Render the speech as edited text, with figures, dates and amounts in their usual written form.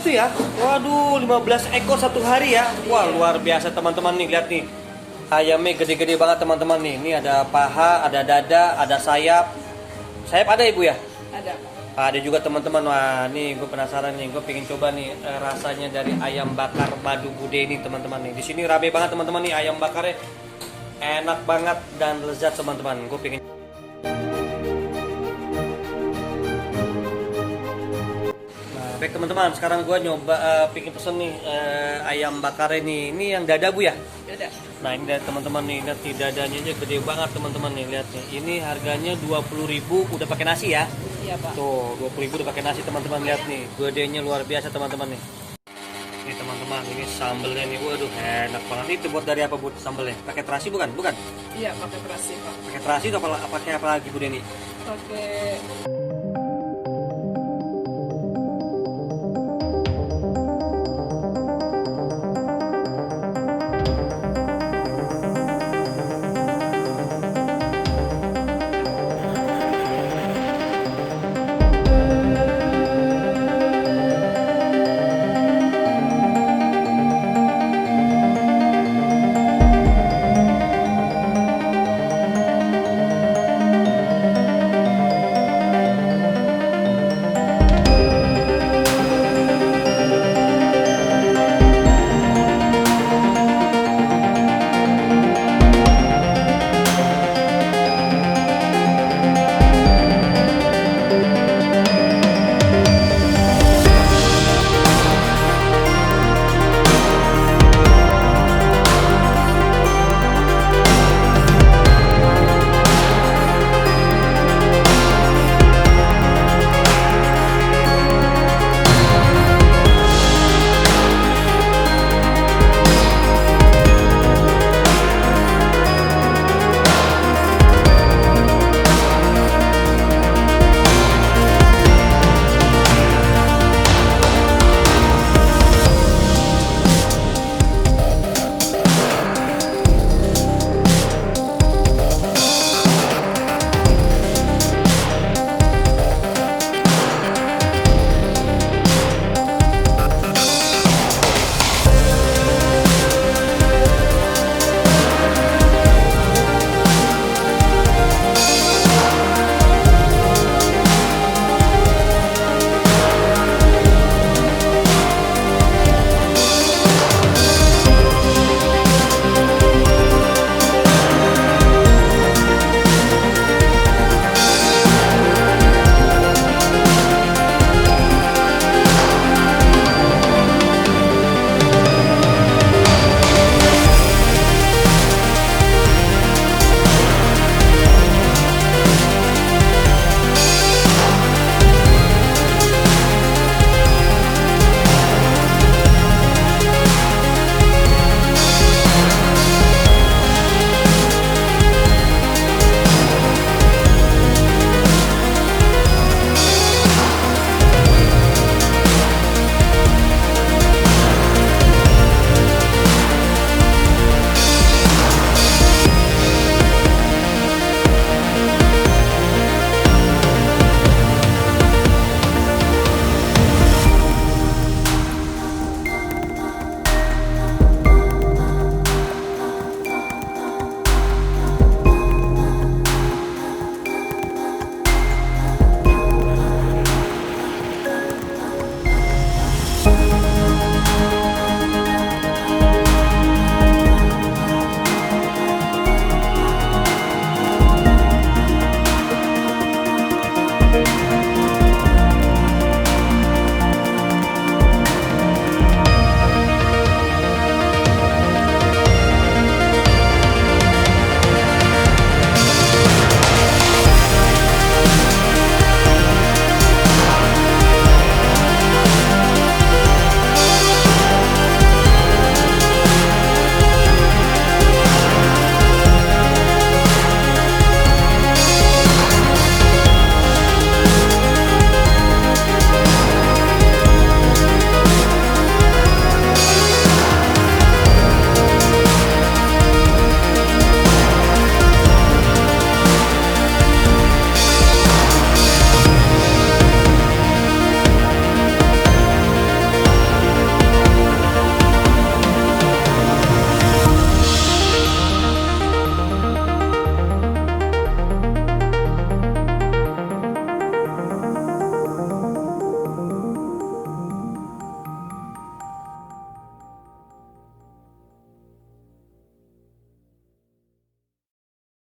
itu ya. Waduh, 15 ekor satu hari ya. Wah, luar biasa teman-teman nih, lihat nih. Ayamnya gede-gede banget teman-teman nih. Ini ada paha, ada dada, ada sayap. Sayap ada Ibu ya? Ada. Ada juga teman-teman. Wah, nih gue penasaran nih. Gue pengen coba nih rasanya dari ayam bakar madu bude ini teman-teman nih. Di sini rame banget teman-teman nih ayam bakarnya. Enak banget dan lezat teman-teman. Gue pengen. Nah, baik teman-teman. Sekarang gue nyoba pengen pesen nih ayam bakar ini. Ini yang dada Bu ya? Dada. Nah ini lihat teman-teman nih, lihat nih dadanya aja gede banget teman-teman nih, lihat nih. Ini harganya 20.000 udah pakai nasi ya. Iya Pak. Tuh 20.000 udah pakai nasi teman-teman, lihat nih. Gedenya luar biasa teman-teman nih. Nih teman-teman, ini sambelnya nih, waduh enak banget. Itu buat dari apa Bu sambelnya? Pakai terasi bukan? Bukan? Iya pakai terasi Pak. Pakai terasi atau pakai apa lagi Bu Denny? Pakai